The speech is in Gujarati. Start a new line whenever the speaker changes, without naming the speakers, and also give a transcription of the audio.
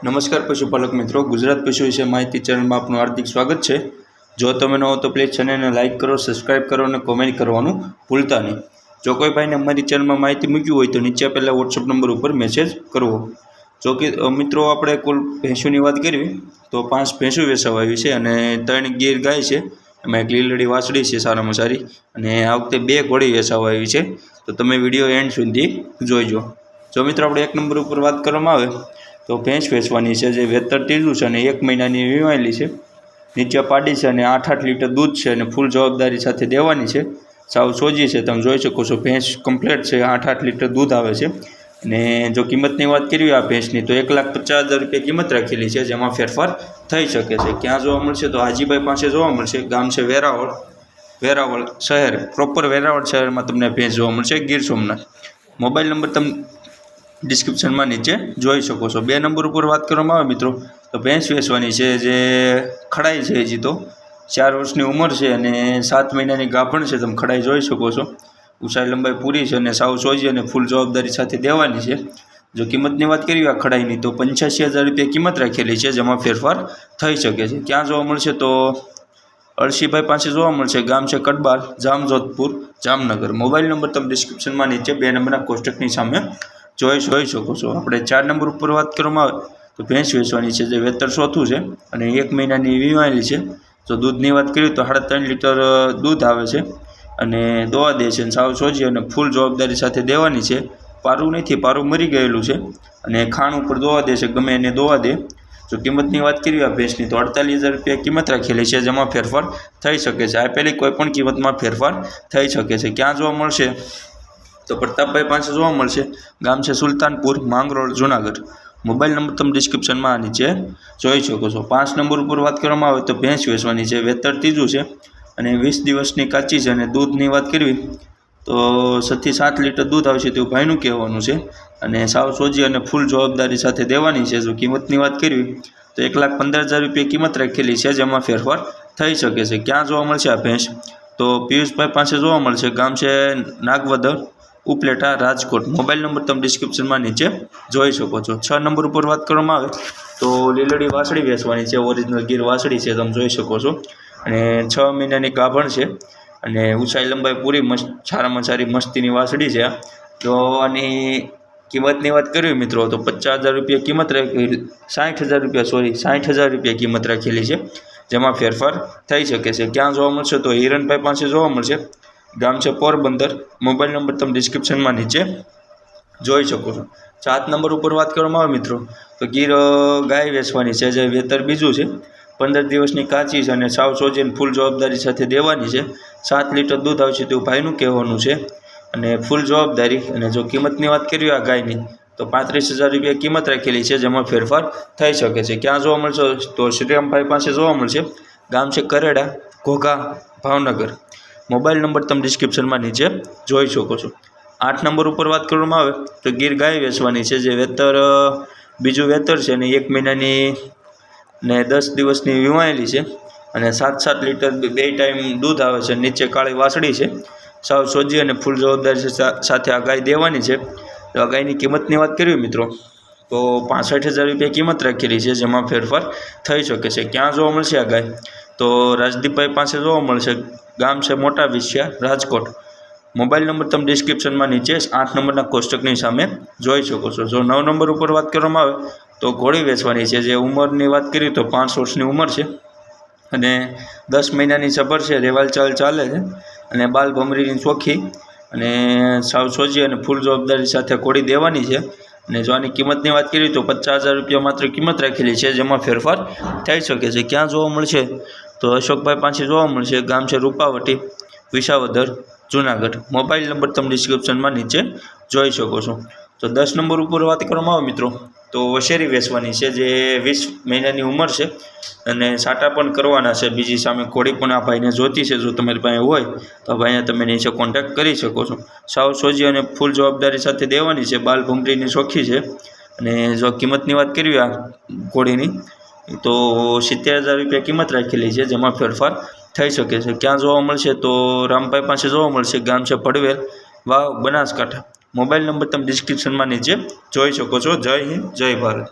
નમસ્કાર પશુપાલક મિત્રો, ગુજરાત પશુ વિશે માહિતી ચેનલમાં આપનું હાર્દિક સ્વાગત છે। જો તમે નવો તો પ્લીઝ ચેનલને લાઇક કરો, સબસ્ક્રાઇબ કરો અને કોમેન્ટ કરવાનું ભૂલતા નહીં। જો કોઈ ભાઈને અમારી ચેનલમાં માહિતી મૂકી હોય તો નીચે આપેલા વોટ્સઅપ નંબર ઉપર મેસેજ કરવો। જો કે મિત્રો આપણે કુલ ભેંસોની વાત કરવી તો 5 ભેંસો વેચાવા આવી છે અને 3 ગીર ગાય છે, એમાં એક લીલડી વાછડી છે સારામાં સારી, અને આ વખતે 2 ઘોડી વેચાવા આવી છે। તો તમે વિડીયો એન્ડ સુધી જોઈજો। જો મિત્રો આપણે 1 નંબર ઉપર વાત કરવામાં આવે તો ભેંસ વેચવાની છે જે વેતર ત્રીજું છે અને 1 મહિનાની વીમાયેલી છે, નીચે પાડી છે અને 8 લીટર દૂધ છે અને ફૂલ જવાબદારી સાથે દેવાની છે। સાવ સોજી છે, તમે જોઈ શકો છો ભેંસ કમ્પ્લીટ છે, 8 લીટર દૂધ આવે છે। અને જો કિંમતની વાત કરીએ આ ભેંસની તો 1,50,000 રૂપિયા કિંમત રાખેલી છે, જેમાં ફેરફાર થઈ શકે છે। ક્યાં જોવા મળશે તો હાજીભાઈ પાસે જોવા મળશે, ગામ છે વેરાવળ શહેર, પ્રોપર વેરાવળ શહેરમાં તમને ભેંસ જોવા મળશે, ગીર સોમનાથ। મોબાઈલ નંબર તમે ડિસ્ક્રિપ્શનમાં નીચે જોઈ શકો છો। 2 નંબર ઉપર વાત કરવામાં આવે મિત્રો તો ભેંસ વેચવાની છે જે ખડાઈ છે, હજી તો 4 વર્ષની ઉંમર છે અને 7 મહિનાની ગાભણ છે, તમે ખડાઈ જોઈ શકો છો। ઊંચાઈ લંબાઈ પૂરી છે અને સાવ સોજી અને ફૂલ જવાબદારી સાથે દેવાની છે। જો કિંમતની વાત કરીએ આ ખડાઈની તો 85,000 રૂપિયા કિંમત રાખેલી છે, જેમાં ફેરફાર થઈ શકે છે। ક્યાં જોવા મળશે તો અળસીભાઈ પાસે જોવા મળશે, ગામ છે કડબાલ, જામજોધપુર, જામનગર। મોબાઈલ નંબર તમે ડિસ્ક્રિપ્શનમાં નીચે 2 નંબરના કોષ્ટકની સામે જોઈ શકો છો। આપણે 4 નંબર ઉપર વાત કરવામાં આવે તો ભેંસ વેચવાની છે જે વેતર ચોથું છે અને 1 મહિનાની વીમાયેલી છે। જો દૂધની વાત કરીએ તો 3.5 લીટર દૂધ આવે છે અને દોવા દે છે, સાવ સોજી અને ફૂલ જવાબદારી સાથે દેવાની છે। પારું નથી, પારું મરી ગયેલું છે અને ખાણ ઉપર દોવા દે છે, ગમે એને દોવા દે। જો કિંમતની વાત કરીએ આ ભેંસની તો 48,000 રૂપિયા કિંમત રાખેલી છે, જેમાં ફેરફાર થઈ શકે છે। આપેલી કોઈ પણ કિંમતમાં ફેરફાર થઈ શકે છે। ક્યાં જોવા મળશે તો પ્રતાપભાઈ પાસે જોવા મળશે, ગામ છે સુલતાનપુર, માંગરોળ, જુનાગઢ। મોબાઈલ નંબર તમે ડિસ્ક્રિપ્શનમાં નીચે જોઈ શકો છો। 5 નંબર ઉપર વાત કરવામાં આવે તો ભેંસ વેચવાની છે, વેતર ત્રીજું છે અને 20 દિવસની કાચી છે। અને દૂધની વાત કરવી તો 6 થી 7 લીટર દૂધ આવશે તેવું ભાઈનું કહેવાનું છે અને સાવ સોજી અને ફૂલ જવાબદારી સાથે દેવાની છે। જો કિંમતની વાત કરવી તો 1,15,000 રૂપિયા કિંમત રાખેલી છે, જેમાં ફેરફાર થઈ શકે છે। ક્યાં જોવા મળશે આ ભેંસ તો પિયુષભાઈ પાસે જોવા મળશે, ગામ છે નાગવદર, ઉપલેટા, રાજકોટ। મોબાઈલ નંબર તમે ડિસ્ક્રિપ્શનમાં નીચે જોઈ શકો છો। 6 નંબર ઉપર વાત કરવામાં આવે તો લીલડી વાછડી વેચવાની છે, ઓરિજિનલ ગીર વાછડી છે, તમે જોઈ શકો છો અને 6 મહિનાની ગાભણ છે અને ઊંચાઈ લંબાઈ પૂરી, સારામાં સારી મસ્તીની વાછડી છે। તો આની કિંમતની વાત કરવી મિત્રો તો 50,000 રૂપિયા કિંમત રાખી, 60,000 રૂપિયા કિંમત રાખેલી છે, જેમાં ફેરફાર થઈ શકે છે। ક્યાં જોવા મળશે તો હિરણભાઈ પાસે જોવા મળશે, ગામ છે પોરબંદર। મોબાઈલ નંબર તમે ડિસ્ક્રિપ્શનમાં નીચે જોઈ શકો છો। 7 નંબર ઉપર વાત કરવામાં આવે મિત્રો તો ગીર ગાય વેચવાની છે જે વેતર બીજું છે, 15 દિવસની કાચી છે અને સાવ સોજી અને ફૂલ જવાબદારી સાથે દેવાની છે। 7 લીટર દૂધ આવશે તેવું ભાઈનું કહેવાનું છે અને ફૂલ જવાબદારી। અને જો કિંમતની વાત કરીએ આ ગાયની તો 35,000 રૂપિયા કિંમત રાખેલી છે, જેમાં ફેરફાર થઈ શકે છે। ક્યાં જોવા મળશે તો શ્રીરામભાઈ પાસે જોવા મળશે, ગામ છે કરેડા, ઘોઘા, ભાવનગર। મોબાઈલ નંબર તમે ડિસ્ક્રિપ્શનમાં નીચે જોઈ શકો છો। 8 નંબર ઉપર વાત કરવામાં આવે તો ગીર ગાય વેચવાની છે જે વેતર બીજું વેતર છે અને 1 મહિનાની ને 10 દિવસની વીમાયેલી છે અને 7 લીટર 2 ટાઈમ દૂધ આવે છે, નીચે કાળી વાછડી છે, સાવ સોજી અને ફૂલ જવાબદારી સાથે આ ગાય દેવાની છે। તો આ ગાયની કિંમતની વાત કરીએ મિત્રો તો 65,000 રૂપિયા કિંમત રાખેલી છે, જેમાં ફેરફાર થઈ શકે છે। ક્યાં જોવા મળશે આ ગાય તો રાજદીપભાઈ પાસે જોવા મળશે, ગામ છે મોટા વિસિયા, રાજકોટ। મોબાઈલ નંબર તમે ડિસ્ક્રિપ્શનમાં નીચે 8 નંબરના કોષ્ટકની સામે જોઈ શકો છો। જો 9 નંબર ઉપર વાત કરવામાં આવે તો ઘોડી વેચવાની છે, જે ઉંમરની વાત કરીએ તો 5 વર્ષની ઉંમર છે અને 10 મહિનાની સબર છે, રેવાલ ચાલ ચાલે છે અને બાલ ભમરીની ચોખ્ખી અને સાવ સોજી અને ફૂલ જવાબદારી સાથે ઘોડી દેવાની છે। અને જો આની કિંમતની વાત કરીએ તો 50,000 રૂપિયા માત્ર કિંમત રાખેલી છે, જેમાં ફેરફાર થઈ શકે છે। ક્યાં જોવા મળશે તો અશોકભાઈ પાસે જોવા મળશે, ગામ છે રૂપાવટી, વિસાવદર, જુનાગઢ। મોબાઈલ નંબર તમે ડિસ્ક્રિપ્શનમાં નીચે જોઈ શકો છો। તો 10 નંબર ઉપર વાત કરવામાં આવે મિત્રો તો વશેરી વેચવાની છે, જે 20 મહિનાની ઉંમર છે અને સાટા પણ કરવાના છે। બીજી સામે ઘોડી પણ આ ભાઈને જોતી છે, જો તમારી પાસે હોય તો આ ભાઈને તમે નીચે કોન્ટેક્ટ કરી શકો છો। સાવ સોજી અને ફૂલ જવાબદારી સાથે દેવાની છે, બાલ ભમરીની ચોખ્ખી છે। અને જો કિંમતની વાત કરીએ આ ઘોડીની તો 70,000 રૂપિયા કિંમત રાખેલી છે, જેમાં ફેરફાર થઈ શકે છે। ક્યાં જોવા મળશે તો રામભાઈ પાસે જોવા મળશે, ગામ છે પડવેલ, વાવ, બનાસકાંઠા। મોબાઈલ નંબર તમે ડિસ્ક્રિપ્શનમાં નીચે જોઈ શકો છો। જય હિન્દ, જય ભારત।